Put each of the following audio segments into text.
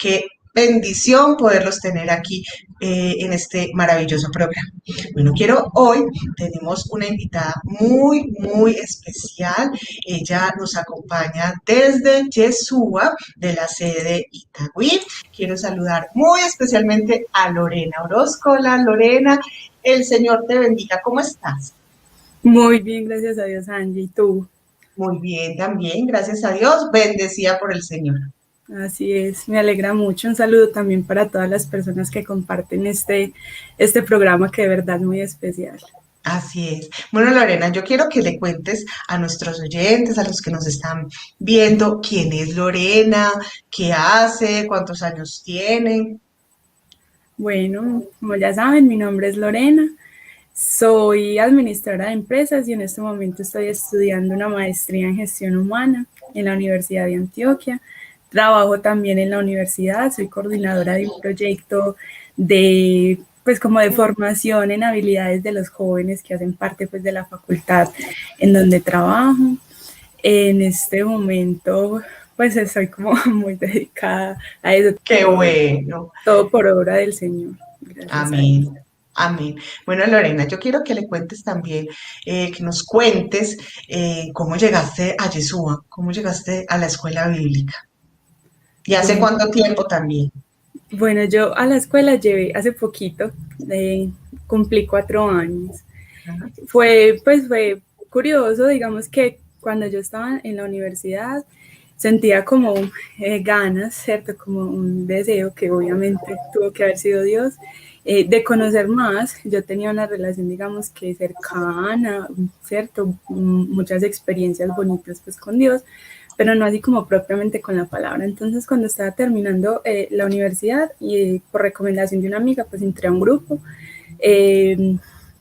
Qué bendición poderlos tener aquí en este maravilloso programa. Bueno, hoy tenemos una invitada muy especial. Ella nos acompaña desde Yeshua, de la sede Itagüí. Quiero saludar muy especialmente a Lorena Orozco. Hola, Lorena, el Señor te bendiga. ¿Cómo estás? Muy bien, gracias a Dios, Angie. ¿Y tú? Muy bien, también, gracias a Dios, bendecida por el Señor. Así es, me alegra mucho. Un saludo también para todas las personas que comparten este programa que de verdad es muy especial. Así es. Bueno, Lorena, yo quiero que le cuentes a nuestros oyentes, a los que nos están viendo, quién es Lorena, qué hace, cuántos años tiene. Bueno, como ya saben, mi nombre es Lorena, soy administradora de empresas y en este momento estoy estudiando una maestría en gestión humana en la Universidad de Antioquia. Trabajo también en la universidad, soy coordinadora de un proyecto pues como de formación en habilidades de los jóvenes que hacen parte pues de la facultad en donde trabajo. En este momento pues estoy como muy dedicada a eso, Qué bueno. todo por obra del Señor, gracias a Dios. Amén. Amén. Bueno, Lorena, yo quiero que le cuentes también, que nos cuentes cómo llegaste a Yeshua, cómo llegaste a la escuela bíblica y hace Bueno, cuánto tiempo también. bueno, yo a la escuela llevé hace poquito, cumplí 4 años. Ajá. Fue curioso, digamos que cuando yo estaba en la universidad sentía como ganas, ¿cierto? Como un deseo que obviamente tuvo que haber sido Dios, de conocer más. Yo tenía una relación, digamos que cercana, ¿cierto? Muchas experiencias bonitas pues con Dios, pero no así como propiamente con la palabra. Entonces, cuando estaba terminando la universidad y por recomendación de una amiga, pues entré a un grupo eh,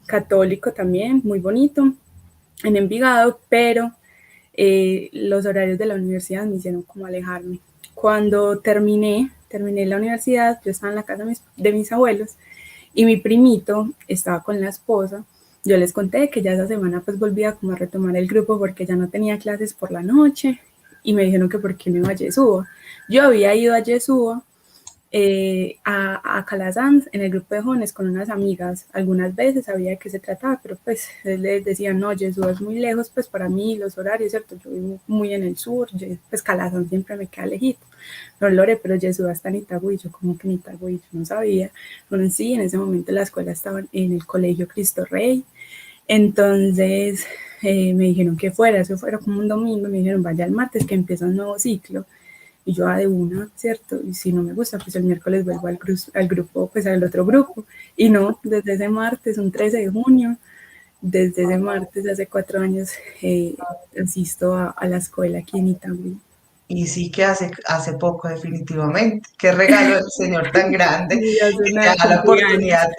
católico también, muy bonito, en Envigado, pero los horarios de la universidad me hicieron como alejarme. Cuando terminé la universidad, yo estaba en la casa de mis abuelos y mi primito estaba con la esposa. Yo les conté que ya esa semana pues volvía como a retomar el grupo porque ya no tenía clases por la noche y me dijeron que por qué no iba a Yeshua. Yo había ido a Yeshua a Calasanz en el grupo de jóvenes con unas amigas. Algunas veces sabía de qué se trataba, pero pues les decían, no, Yeshua es muy lejos, pues para mí los horarios, ¿cierto? Yo vivo muy en el sur, pues Calasanz siempre me queda lejito. No, Lore, pero Yeshua está en Itagüí, yo como que en Itagüí, yo no sabía. Bueno, sí, en ese momento la escuela estaba en el colegio Cristo Rey, entonces me dijeron que fuera, eso fuera como un domingo, me dijeron, vaya el martes que empieza un nuevo ciclo. Y yo, de una, ¿cierto? Y si no me gusta, pues el miércoles vuelvo al grupo, pues al otro grupo. Y no, desde ese martes, un 13 de junio, desde ese martes, hace 4 años, asisto a la escuela aquí en Itagüí. Y sí que hace poco, definitivamente. Qué regalo del Señor tan grande Y hace que te nada, da la cumplí años. oportunidad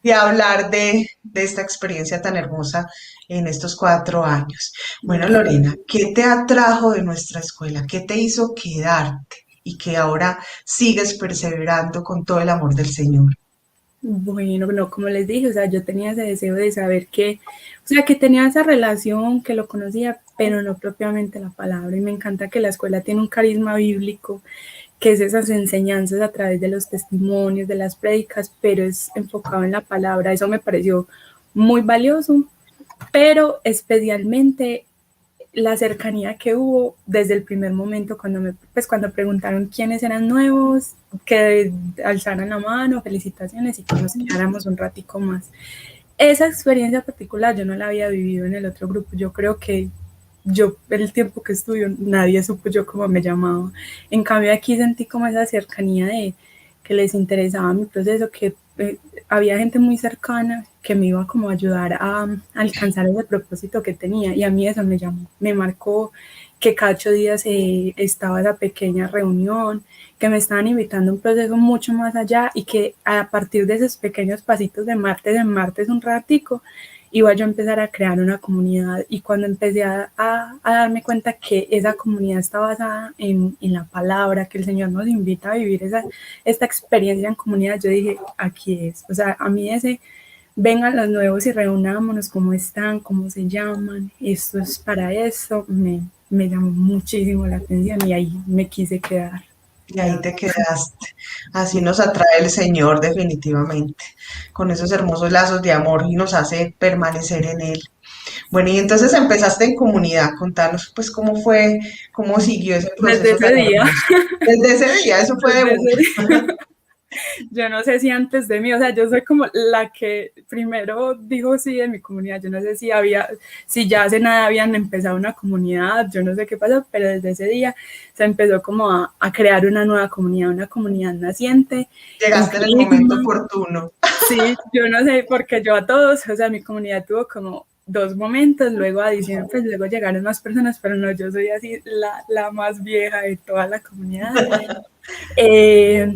de hablar de esta experiencia tan hermosa en estos 4 años. Bueno, Gracias. Lorena, ¿qué te atrajo de nuestra escuela? ¿Qué te hizo quedarte y que ahora sigues perseverando con todo el amor del Señor? Bueno, no, como les dije, o sea, yo tenía ese deseo de saber que, o sea, que tenía esa relación, que lo conocía, pero no propiamente la palabra. Y me encanta que la escuela tiene un carisma bíblico, que es esas enseñanzas a través de los testimonios, de las prédicas, pero es enfocado en la palabra. Eso me pareció muy valioso, pero especialmente la cercanía que hubo desde el primer momento pues cuando preguntaron quiénes eran nuevos, que alzaran la mano, felicitaciones y que nos quedáramos un ratico más. Esa experiencia particular yo no la había vivido en el otro grupo. Yo creo que yo, el tiempo que estudio, nadie supo yo cómo me llamaba. En cambio, aquí sentí como esa cercanía de que les interesaba mi proceso, que había gente muy cercana que me iba como a ayudar a alcanzar ese propósito que tenía. Y a mí eso me llamó, me marcó que cada 8 días estaba esa pequeña reunión, que me estaban invitando a un proceso mucho más allá y que a partir de esos pequeños pasitos de martes en martes un ratico, iba yo a empezar a crear una comunidad y cuando empecé a darme cuenta que esa comunidad está basada en la palabra, que el Señor nos invita a vivir esta experiencia en comunidad, yo dije, aquí es, o sea, a mí ese, vengan los nuevos y reunámonos, cómo están, cómo se llaman, esto es para eso, me llamó muchísimo la atención y ahí me quise quedar. Y ahí te quedaste. Así nos atrae el Señor definitivamente, con esos hermosos lazos de amor y nos hace permanecer en Él. Bueno, y entonces empezaste en comunidad. Contanos pues cómo fue, cómo siguió ese Desde proceso tan ese día, hermoso. Desde ese día, eso fue de desde una. ese día. Yo no sé si antes de mí, o sea, yo soy como la que primero dijo sí de mi comunidad. Yo no sé si había, si ya hace nada habían empezado una comunidad, yo no sé qué pasó, pero desde ese día se empezó como a crear una comunidad naciente en Llegaste en el momento Quirigma. oportuno. Sí, yo no sé, porque yo a todos, o sea, mi comunidad tuvo como dos momentos, luego adicional, pues luego llegaron más personas, pero no, yo soy así la más vieja de toda la comunidad. Eh,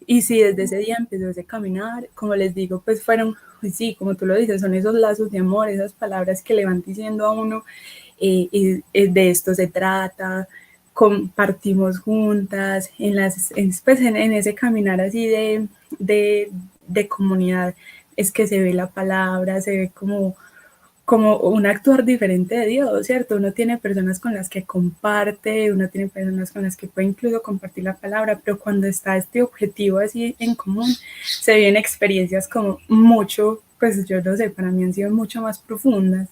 y sí, desde ese día empezó ese caminar, como les digo, pues fueron, pues sí, como tú lo dices, son esos lazos de amor, esas palabras que le van diciendo a uno, de esto se trata, compartimos juntas, en ese caminar así de comunidad, es que se ve la palabra, se ve como un actuar diferente de Dios, ¿cierto? Uno tiene personas con las que comparte, uno tiene personas con las que puede incluso compartir la palabra, pero cuando está este objetivo así en común, se vienen experiencias como mucho, pues yo no sé, para mí han sido mucho más profundas.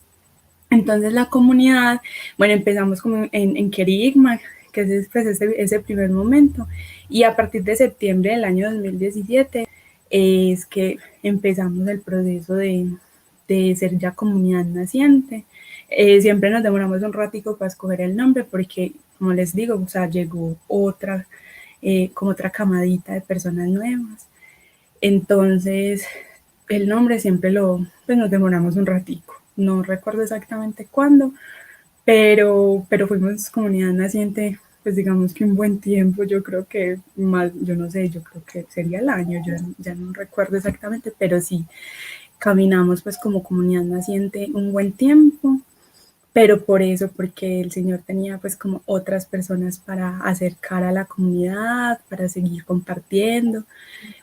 Entonces la comunidad, bueno, empezamos como en Querigma, que es pues, ese primer momento, y a partir de septiembre del año 2017 es que empezamos el proceso de ser ya comunidad naciente. Siempre nos demoramos un ratico para escoger el nombre porque, como les digo, o sea, llegó otra, como otra camadita de personas nuevas. Entonces, el nombre siempre pues nos demoramos un ratico. No recuerdo exactamente cuándo, pero fuimos comunidad naciente, pues digamos que un buen tiempo, yo creo que más, yo no sé, yo creo que sería el año, yo ya no recuerdo exactamente, pero sí, caminamos pues como comunidad naciente un buen tiempo, pero por eso, porque el Señor tenía pues como otras personas para acercar a la comunidad, para seguir compartiendo.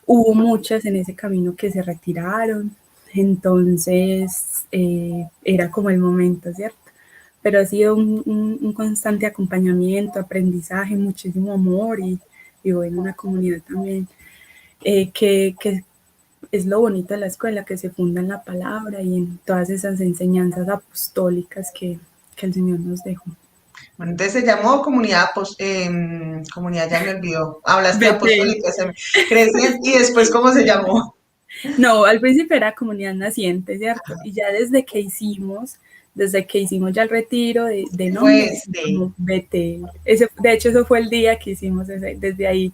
Hubo muchas en ese camino que se retiraron, entonces era como el momento, ¿cierto? Pero ha sido un constante acompañamiento, aprendizaje, muchísimo amor y bueno, una comunidad también que es lo bonito de la escuela, que se funda en la palabra y en todas esas enseñanzas apostólicas que el Señor nos dejó. Bueno, entonces se llamó comunidad, comunidad, ya me olvidó. Hablaste de Betel. apostólica, crecían, y después, ¿cómo se llamó? No, al principio era comunidad naciente, ¿cierto? Y ya desde que hicimos ya el retiro de nombre, Pues, como Betel. De hecho, eso fue el día que hicimos, desde ahí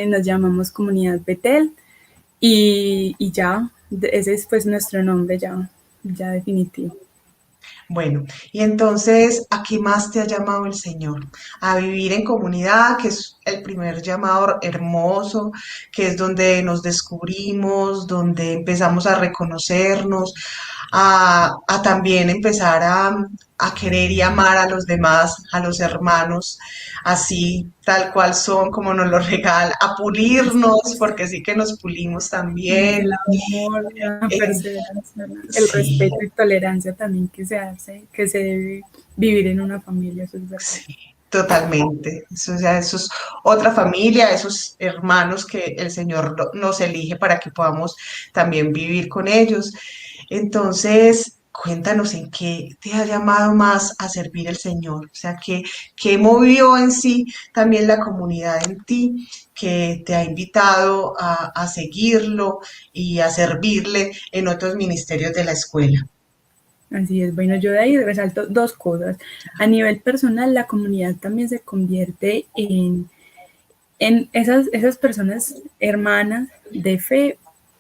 nos llamamos comunidad Betel y ya, ese es pues nuestro nombre ya definitivo. bueno, y entonces, ¿a qué más te ha llamado el Señor? A vivir en comunidad, que es el primer llamado hermoso, que es donde nos descubrimos, donde empezamos a reconocernos, a también empezar a querer y amar a los demás, a los hermanos, así tal cual son, como nos lo regala, a pulirnos, porque sí que nos pulimos también. El amor, la Eh, perseverancia, el sí, respeto y tolerancia también que se debe vivir en una familia, eso es verdad. sí, totalmente. Eso, o sea, eso es otra familia, esos hermanos que el Señor nos elige para que podamos también vivir con ellos. Entonces, cuéntanos en qué te ha llamado más a servir el Señor. O sea, qué movió en sí también la comunidad en ti, que te ha invitado a seguirlo y a servirle en otros ministerios de la escuela. Así es, bueno, yo de ahí resalto dos cosas. A nivel personal, la comunidad también se convierte en esas personas hermanas de fe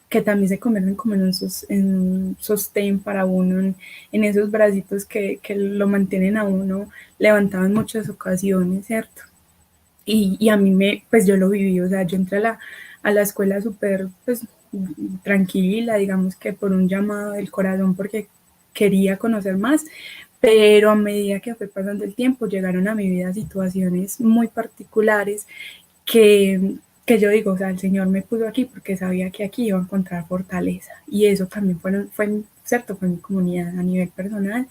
que también se convierten como en un sostén para uno, en esos bracitos que lo mantienen a uno levantado en muchas ocasiones, ¿cierto? Y a mí pues yo lo viví, o sea, yo entré a la escuela súper, pues, tranquila, digamos que por un llamado del corazón, porque quería conocer más, pero a medida que fue pasando el tiempo, llegaron a mi vida situaciones muy particulares que yo digo, o sea, el Señor me puso aquí porque sabía que aquí iba a encontrar fortaleza. Y eso también ¿cierto? Con mi comunidad a nivel personal,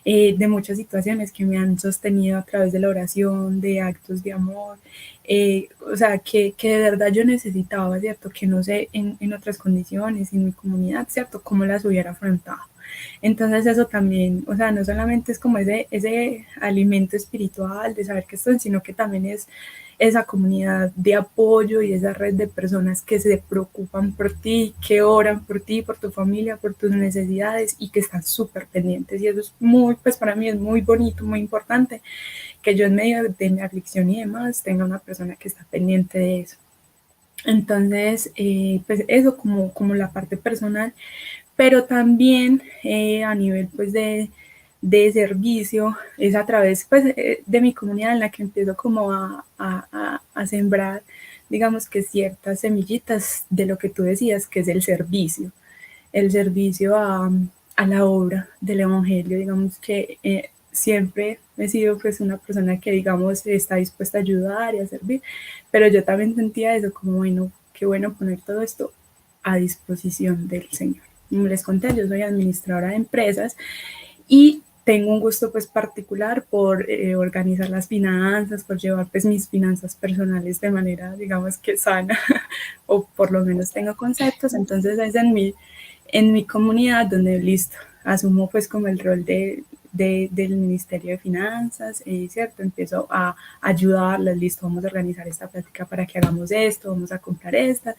de muchas situaciones que me han sostenido a través de la oración, de actos de amor, o sea, que de verdad yo necesitaba, ¿cierto? Que no sé en otras condiciones, en mi comunidad, ¿cierto? Cómo las hubiera afrontado. Entonces eso también, o sea, no solamente es como ese alimento espiritual de saber que estoy, sino que también es esa comunidad de apoyo y esa red de personas que se preocupan por ti, que oran por ti, por tu familia, por tus necesidades y que están súper pendientes. Y eso es muy, pues para mí es muy bonito, muy importante, que yo en medio de mi aflicción y demás tenga una persona que está pendiente de eso. Entonces, pues eso como la parte personal, pero también a nivel pues de servicio, es a través pues de mi comunidad en la que empiezo como a sembrar, digamos que ciertas semillitas de lo que tú decías, que es el servicio a la obra del Evangelio, digamos que siempre he sido pues una persona que digamos está dispuesta a ayudar y a servir, pero yo también sentía eso como bueno, qué bueno poner todo esto a disposición del Señor. Como les conté, yo soy administradora de empresas y tengo un gusto pues particular por organizar las finanzas, por llevar pues mis finanzas personales de manera digamos que sana o por lo menos tengo conceptos, entonces es en mi comunidad donde listo, asumo pues como el rol del Ministerio de Finanzas, ¿cierto? Empiezo a ayudarlas, listo, vamos a organizar esta práctica para que hagamos esto, vamos a comprar esta,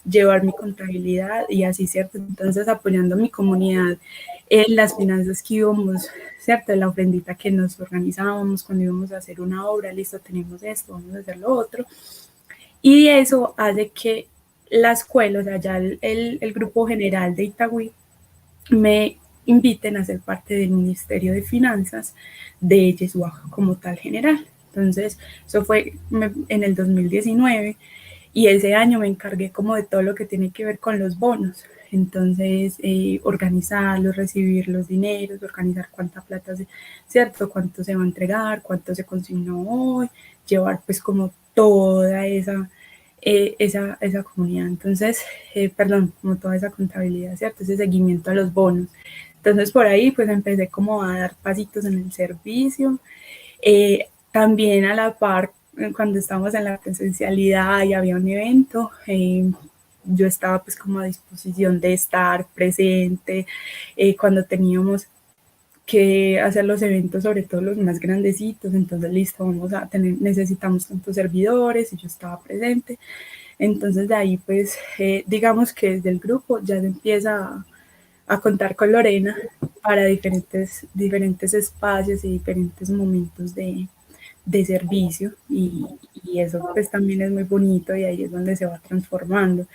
llevar mi contabilidad y así, ¿cierto? Entonces apoyando a mi comunidad en las finanzas que íbamos, ¿cierto? La ofrendita que nos organizábamos cuando íbamos a hacer una obra, listo, tenemos esto, vamos a hacer lo otro. Y eso hace que la escuela, o sea, ya el grupo general de Itagüí, me inviten a ser parte del Ministerio de Finanzas de Yeshua como tal general. Entonces, eso fue en el 2019 y ese año me encargué como de todo lo que tiene que ver con los bonos. Entonces, organizarlos, recibir los dineros, organizar cuánta plata, ¿cierto? Cuánto se va a entregar, cuánto se consignó hoy, llevar pues como toda esa comunidad. Entonces, perdón, como toda esa contabilidad, ¿cierto? Ese seguimiento a los bonos. Entonces, por ahí pues empecé como a dar pasitos en el servicio. También a la par, cuando estábamos en la presencialidad y había un evento, yo estaba pues como a disposición de estar presente cuando teníamos que hacer los eventos, sobre todo los más grandecitos, entonces listo, vamos a tener, necesitamos tantos servidores y yo estaba presente. Entonces de ahí pues digamos que desde el grupo ya se empieza a contar con Lorena para diferentes espacios y diferentes momentos de servicio y eso pues también es muy bonito y ahí es donde se va transformando.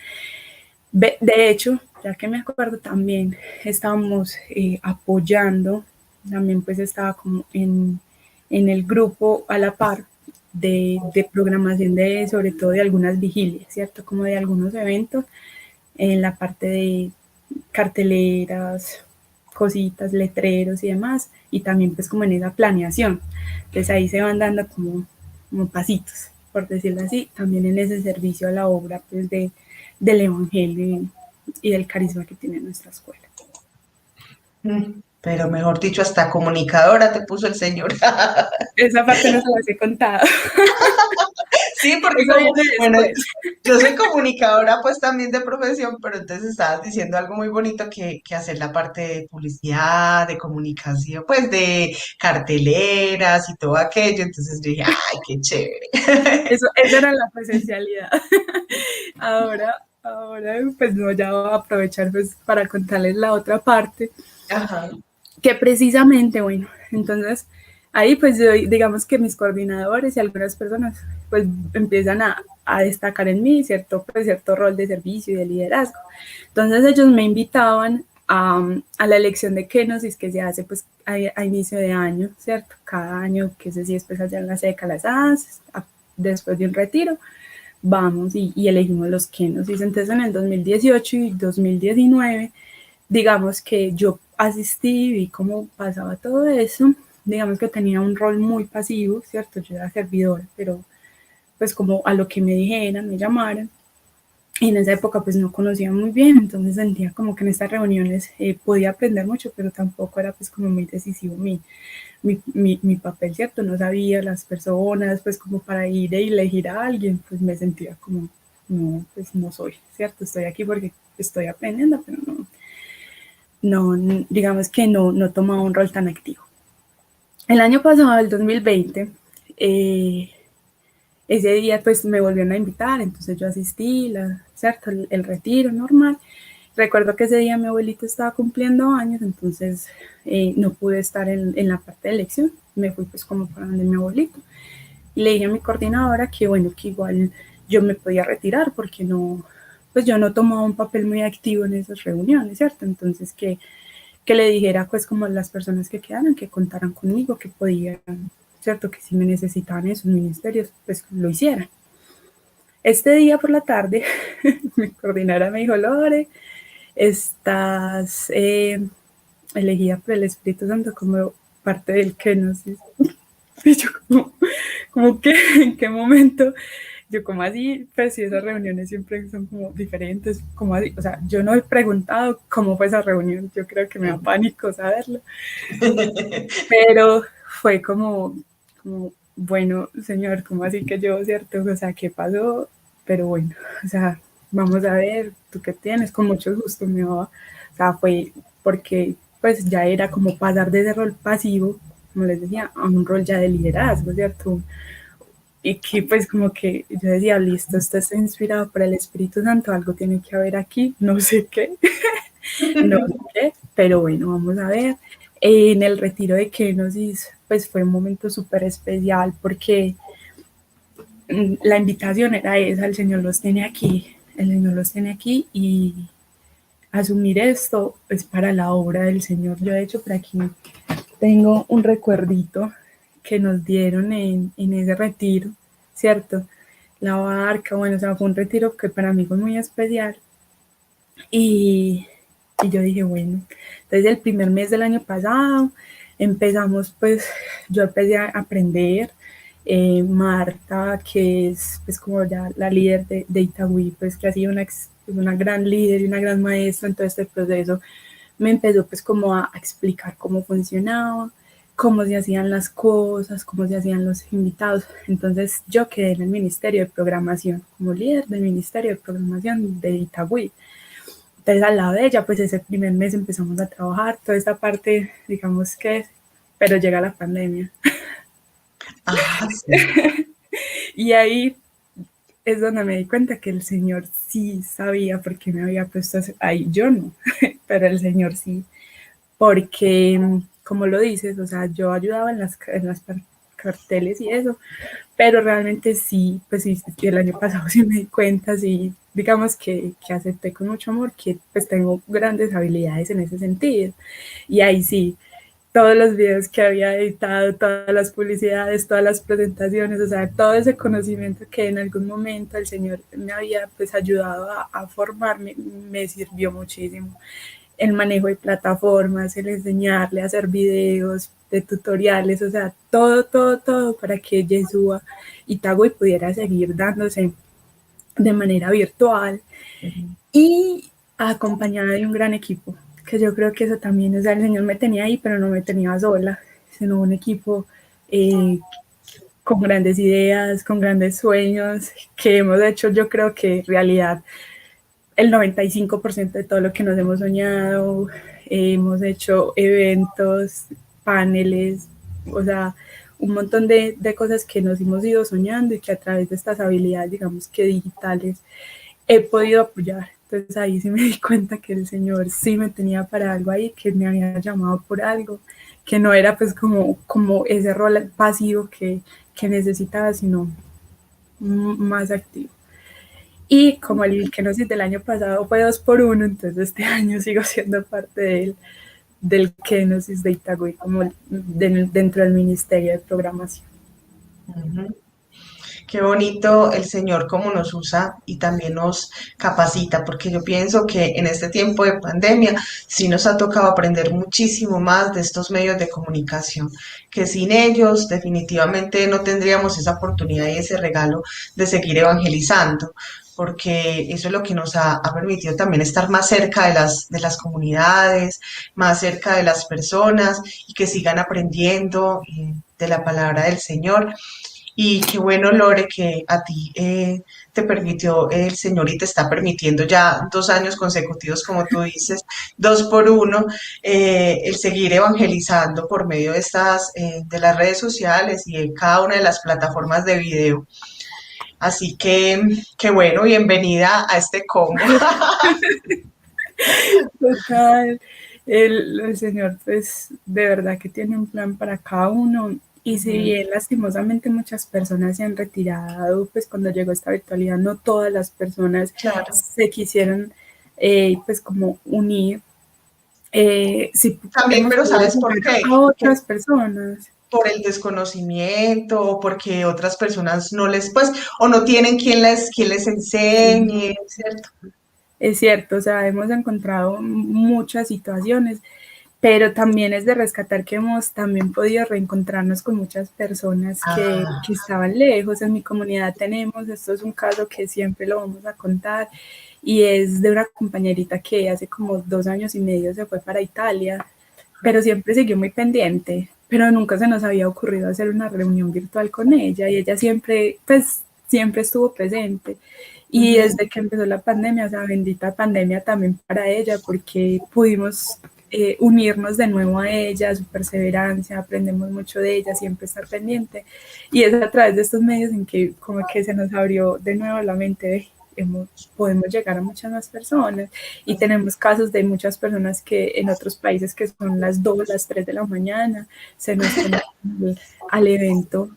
De hecho, ya que me acuerdo también, estábamos apoyando, también pues estaba como en el grupo a la par de programación de, sobre todo de algunas vigilias, ¿cierto? Como de algunos eventos, en la parte de carteleras, cositas, letreros y demás, y también pues como en esa planeación. Entonces ahí se van dando como pasitos, por decirlo así, también en ese servicio a la obra pues del Evangelio y del carisma que tiene nuestra escuela. Pero mejor dicho, hasta comunicadora te puso el señor. Esa parte no se las he contado. Sí, porque Eso como, viene bueno, después. yo soy comunicadora pues también de profesión, pero entonces estabas diciendo algo muy bonito que hacer la parte de publicidad, de comunicación, pues de carteleras y todo aquello. Entonces yo dije, ay, qué chévere. Esa era la presencialidad. Ahora, pues no, ya voy a aprovechar pues para contarles la otra parte, Ajá. que precisamente, bueno, entonces ahí pues yo, digamos que mis coordinadores y algunas personas pues empiezan a destacar en mí cierto rol de servicio y de liderazgo. Entonces ellos me invitaban a la elección de kenosis que se hace pues a inicio de año, ¿cierto? Cada año, que sé si después allá en la seca las haces, después de un retiro, vamos y elegimos los kenosis. Entonces en el 2018 y 2019 digamos que yo asistí, vi cómo pasaba todo eso, digamos que tenía un rol muy pasivo, ¿cierto? Yo era servidora, pero pues como a lo que me dijeran, me llamaran. Y en esa época pues no conocía muy bien, entonces sentía como que en estas reuniones podía aprender mucho, pero tampoco era pues como muy decisivo mi papel, ¿cierto? No sabía las personas, pues como para ir e elegir a alguien, pues me sentía como, no, pues no soy, ¿cierto? Estoy aquí porque estoy aprendiendo, pero digamos que no tomaba un rol tan activo. El año pasado, el 2020, eh, ese día pues me volvieron a invitar, entonces yo asistí, ¿cierto? El retiro normal. Recuerdo que ese día mi abuelito estaba cumpliendo años, entonces no pude estar en la parte de elección, me fui pues como para donde mi abuelito. Y le dije a mi coordinadora que bueno, que igual yo me podía retirar porque no, pues yo no tomaba un papel muy activo en esas reuniones, ¿cierto? Entonces que le dijera pues como a las personas que quedaran, que contaran conmigo, que podían, ¿cierto? Que si me necesitaban en sus ministerios, pues lo hicieran. Este día por la tarde, mi coordinadora me dijo, Lore, estás elegida por el Espíritu Santo como parte del kenosis. Y yo como que, ¿en qué momento? Yo como así, pues si esas reuniones siempre son como diferentes, como así, o sea, yo no he preguntado cómo fue esa reunión, yo creo que me da pánico saberlo, pero fue como bueno, señor, como así que yo, cierto, o sea, ¿qué pasó? Pero bueno, o sea, vamos a ver, tú qué tienes, con mucho gusto me va, o sea, fue porque pues ya era como pasar de ese rol pasivo, como les decía, a un rol ya de liderazgo, ¿cierto? Y que pues como que yo decía, listo, esto está inspirado por el Espíritu Santo, algo tiene que haber aquí, no sé qué, no sé qué, pero bueno, vamos a ver. En el retiro de Kenosis, pues fue un momento súper especial porque la invitación era esa, el Señor los tiene aquí, el Señor los tiene aquí y asumir esto es para la obra del Señor. Yo de hecho por aquí tengo un recuerdito que nos dieron en ese retiro, ¿cierto? La barca, bueno, o sea, fue un retiro que para mí fue muy especial y, y yo dije, bueno, entonces el primer mes del año pasado empezamos, pues yo empecé a aprender, Marta, que es pues como ya la líder de Itagüí, pues que ha sido una gran líder y una gran maestra en todo este proceso, me empezó pues como a explicar cómo funcionaba, cómo se hacían las cosas, cómo se hacían los invitados. Entonces yo quedé en el Ministerio de Programación, como líder del Ministerio de Programación de Itagüí. Entonces al lado de ella, pues ese primer mes empezamos a trabajar, toda esta parte, digamos que, pero llega la pandemia. Ah, sí. Y ahí es donde me di cuenta que el Señor sí sabía por qué me había puesto ahí, yo no, pero el Señor sí, porque, como lo dices, o sea, yo ayudaba en las carteles y eso, pero realmente sí, pues sí, el año pasado sí me di cuenta, sí, digamos que acepté con mucho amor que pues tengo grandes habilidades en ese sentido. Y ahí sí, todos los videos que había editado, todas las publicidades, todas las presentaciones, o sea, todo ese conocimiento que en algún momento el Señor me había pues ayudado a formarme, me sirvió muchísimo. El manejo de plataformas, el enseñarle a hacer videos, de tutoriales, o sea, todo para que Yeshua y Tagui pudiera seguir dándose de manera virtual y acompañada de un gran equipo, que yo creo que eso también, o sea, el Señor me tenía ahí, pero no me tenía sola, sino un equipo eh, con grandes ideas, con grandes sueños, que hemos hecho, yo creo que realidad el 95% de todo lo que nos hemos soñado, hemos hecho eventos, paneles, o sea, un montón de cosas que nos hemos ido soñando y que a través de estas habilidades, digamos que digitales, he podido apoyar. Entonces ahí sí me di cuenta que el Señor sí me tenía para algo ahí, que me había llamado por algo, que no era pues como ese rol pasivo que necesitaba, sino más activo. Y como el Kenosis del año pasado fue 2 por 1, entonces este año sigo siendo parte del Kenosis de Itagüí, como dentro del Ministerio de Programación. Ujú. Qué bonito el Señor cómo nos usa y también nos capacita, porque yo pienso que en este tiempo de pandemia sí nos ha tocado aprender muchísimo más de estos medios de comunicación, que sin ellos definitivamente no tendríamos esa oportunidad y ese regalo de seguir evangelizando. porque eso es lo que nos ha permitido también estar más cerca de las comunidades, más cerca de las personas y que sigan aprendiendo de la palabra del Señor. Y qué bueno, Lore, que a ti te permitió el Señor y te está permitiendo ya 2 años consecutivos, como tú dices, 2 por 1, el seguir evangelizando por medio de de las redes sociales y de cada una de las plataformas de video. Así que, qué bueno, bienvenida a este combo. Total, el Señor pues de verdad que tiene un plan para cada uno y si Ujú, bien lastimosamente muchas personas se han retirado, pues cuando llegó esta virtualidad no todas las personas claro. se quisieron pues como unir, sí También, hemos pero podido ¿sabes por llegar qué? a otras personas. Por el desconocimiento, o porque otras personas no les, pues, o no tienen quien les Sí. enseñe, ¿cierto? Es cierto, o sea, hemos encontrado muchas situaciones, pero también es de rescatar que hemos también podido reencontrarnos con muchas personas Ah, que estaban lejos. En mi comunidad tenemos, esto es un caso que siempre lo vamos a contar, y es de una compañerita que hace como 2 años y medio se fue para Italia, pero siempre siguió muy pendiente, pero nunca se nos había ocurrido hacer una reunión virtual con ella y ella siempre, pues, siempre estuvo presente. Y ujú. desde que empezó la pandemia, o sea, bendita pandemia también para ella, porque pudimos unirnos de nuevo a ella, su perseverancia, aprendemos mucho de ella, siempre estar pendiente. Y es a través de estos medios en que como que se nos abrió de nuevo la mente de podemos llegar a muchas más personas y tenemos casos de muchas personas que en otros países que son las 2, las 3 de la mañana se nos conectan al evento,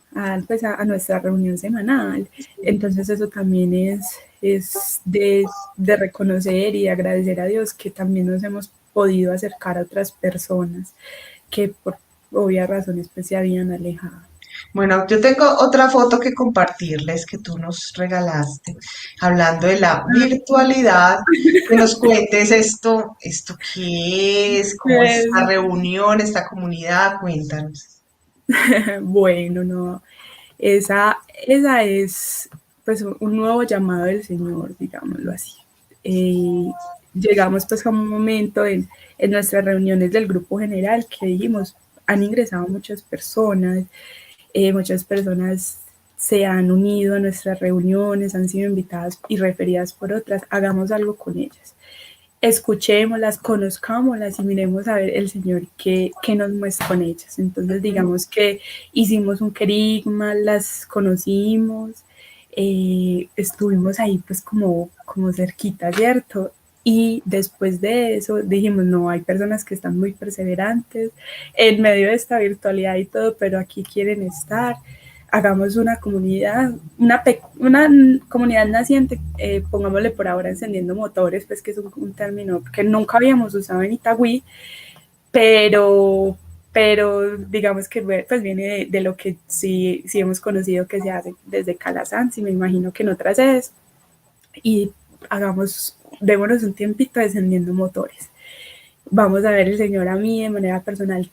pues a nuestra reunión semanal. Entonces eso también es de reconocer y de agradecer a Dios que también nos hemos podido acercar a otras personas que por obvias razones pues se habían alejado. Bueno, yo tengo otra foto que compartirles que tú nos regalaste, hablando de la virtualidad, que nos cuentes esto qué es, cómo es esta Pues, reunión, esta comunidad, cuéntanos. bueno, no, esa es pues un nuevo llamado del Señor, digámoslo así. Eh, Llegamos pues a un momento en nuestras reuniones del grupo general que dijimos, han ingresado muchas personas se han unido a nuestras reuniones, han sido invitadas y referidas por otras, hagamos algo con ellas. Escuchémoslas, conozcámoslas y miremos a ver el Señor que nos muestra con ellas. Entonces, digamos que hicimos un querigma, las conocimos, estuvimos ahí pues como cerquita, ¿cierto? Y después de eso dijimos, no, hay personas que están muy perseverantes en medio de esta virtualidad y todo, pero aquí quieren estar. Hagamos una comunidad, una comunidad naciente, pongámosle por ahora encendiendo motores, pues que es un término que nunca habíamos usado en Itagüí, pero, pero digamos que pues viene de lo que sí hemos conocido que se hace desde Calasanz y me imagino que en otras sedes, y démonos un tiempito descendiendo motores. Vamos a ver el Señor a mí de manera personal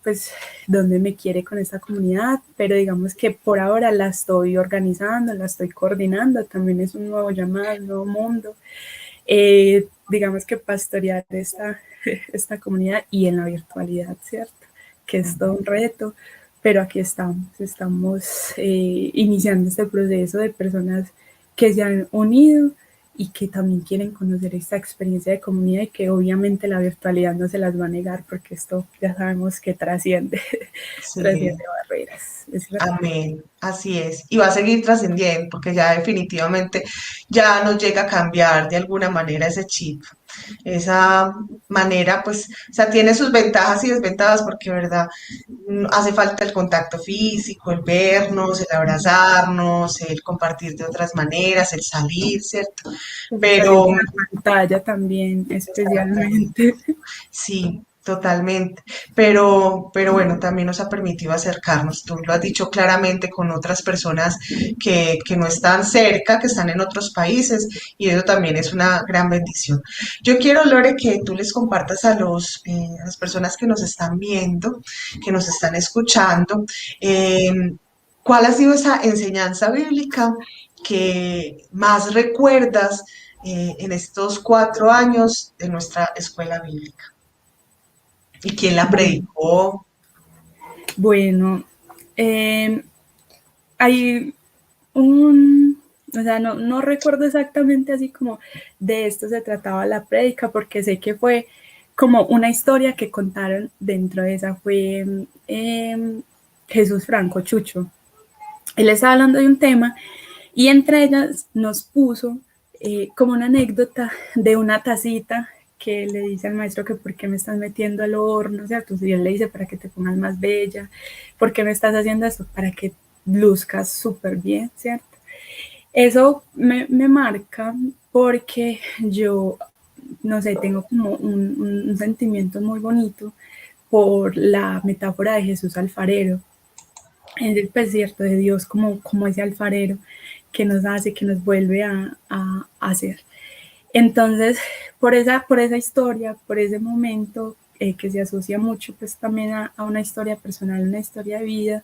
pues, dónde me quiere con esta comunidad, pero digamos que por ahora la estoy organizando, la estoy coordinando, también es un nuevo llamado, un nuevo mundo. Digamos que pastorear esta comunidad y en la virtualidad, ¿cierto? Que es todo un reto, pero aquí estamos iniciando este proceso de personas que se han unido y que también quieren conocer esta experiencia de comunidad y que obviamente la virtualidad no se las va a negar porque esto ya sabemos que trasciende, Sí. trasciende barreras, es verdad. Amén, así es. Y va a seguir trascendiendo porque ya definitivamente ya nos llega a cambiar de alguna manera ese chip. Esa manera, pues, o sea, tiene sus ventajas y desventajas porque, ¿verdad? Hace falta el contacto físico, el vernos, el abrazarnos, el compartir de otras maneras, el salir, ¿cierto? Salir Pero de la pantalla también, especialmente. sí, totalmente. Pero bueno, también nos ha permitido acercarnos, tú lo has dicho claramente, con otras personas que no están cerca, que están en otros países, y eso también es una gran bendición. Yo quiero, Lore, que tú les compartas a las personas que nos están viendo, que nos están escuchando, cuál ha sido esa enseñanza bíblica que más recuerdas en estos 4 años de nuestra escuela bíblica? ¿Y quién la predicó? Bueno, eh, hay un, o sea, no recuerdo exactamente así como de esto se trataba la prédica, porque sé que fue como una historia que contaron dentro de esa, fue Jesús Franco, Chucho. Él estaba hablando de un tema y entre ellas nos puso como una anécdota de una tacita que le dice al maestro que por qué me estás metiendo al horno, ¿cierto? Y él le dice para que te pongas más bella, ¿por qué me estás haciendo esto? Para que luzcas súper bien, ¿cierto? Eso me marca porque yo, no sé, tengo como un sentimiento muy bonito por la metáfora de Jesús alfarero. Es el desierto de Dios como ese alfarero que nos hace, que nos vuelve a hacer. Entonces, por esa historia, por ese momento que se asocia mucho pues también a una historia personal, una historia de vida,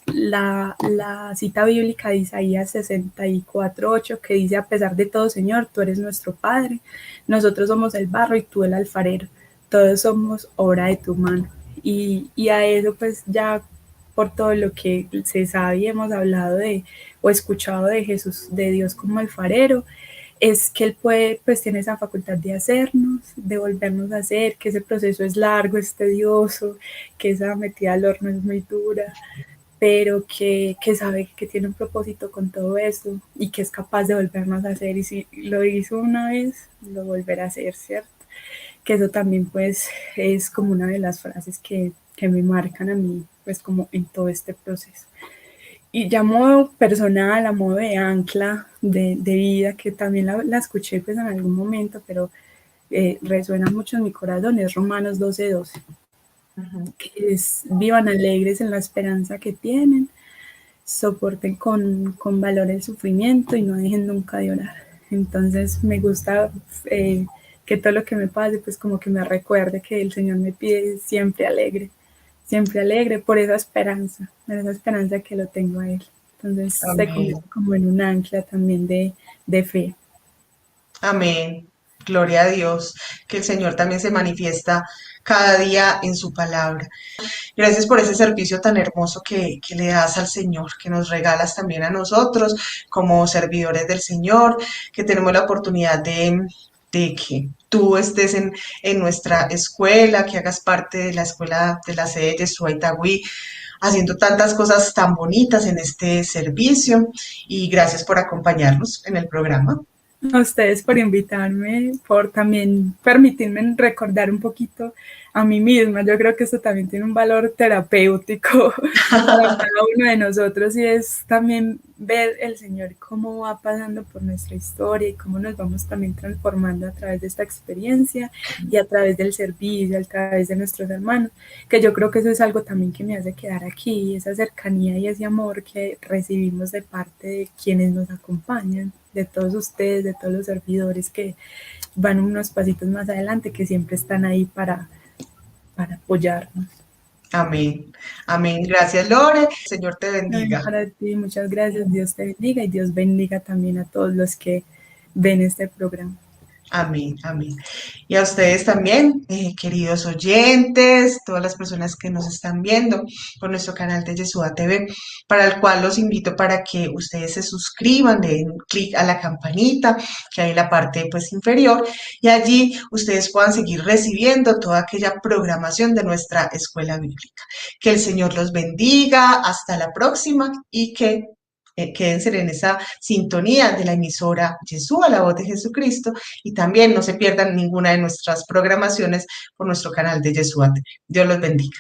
la cita bíblica de Isaías 64:8 que dice, a pesar de todo, Señor, tú eres nuestro Padre, nosotros somos el barro y tú el alfarero, todos somos obra de tu mano. Y a eso pues ya por todo lo que se sabe y hemos hablado de o escuchado de Jesús, de Dios como alfarero, es que Él puede, pues tiene esa facultad de hacernos, de volvernos a hacer, que ese proceso es largo, es tedioso, que esa metida al horno es muy dura, pero que sabe que tiene un propósito con todo eso y que es capaz de volvernos a hacer. Y si lo hizo una vez, lo volverá a hacer, ¿cierto? Que eso también pues es como una de las frases que me marcan a mí, pues como en todo este proceso. Y ya a modo personal, a modo de ancla de vida, que también la escuché pues en algún momento, pero resuena mucho en mi corazón, es Romanos 12:12, que es vivan alegres en la esperanza que tienen, soporten con valor el sufrimiento y no dejen nunca de orar. Entonces me gusta que todo lo que me pase, pues como que me recuerde que el Señor me pide siempre alegre por esa esperanza que lo tengo a Él. Entonces se Amén. convierte como en un ancla también de fe. Amén. Gloria a Dios, que el Señor también se manifiesta cada día en su palabra. Gracias por ese servicio tan hermoso que le das al Señor, que nos regalas también a nosotros como servidores del Señor, que tenemos la oportunidad de que tú estés en nuestra escuela, que hagas parte de la escuela de la sede de Yeshua Itagüí, haciendo tantas cosas tan bonitas en este servicio. Y gracias por acompañarnos en el programa. A ustedes por invitarme, por también permitirme recordar un poquito a mí misma. Yo creo que esto también tiene un valor terapéutico para cada uno de nosotros y es también ver el Señor cómo va pasando por nuestra historia y cómo nos vamos también transformando a través de esta experiencia y a través del servicio, a través de nuestros hermanos, que yo creo que eso es algo también que me hace quedar aquí, esa cercanía y ese amor que recibimos de parte de quienes nos acompañan, de todos ustedes, de todos los servidores que van unos pasitos más adelante, que siempre están ahí para apoyarnos. Amén. Amén. Gracias, Lore. Señor te También bendiga. para ti, muchas gracias. Dios te bendiga y Dios bendiga también a todos los que ven este programa. Amén, amén. Y a ustedes también, queridos oyentes, todas las personas que nos están viendo por nuestro canal de Yeshua TV, para el cual los invito para que ustedes se suscriban, den clic a la campanita que hay en la parte pues inferior y allí ustedes puedan seguir recibiendo toda aquella programación de nuestra escuela bíblica. Que el Señor los bendiga, hasta la próxima y que quédense en esa sintonía de la emisora Yeshua, la voz de Jesucristo, y también no se pierdan ninguna de nuestras programaciones por nuestro canal de Yeshua. Dios los bendiga.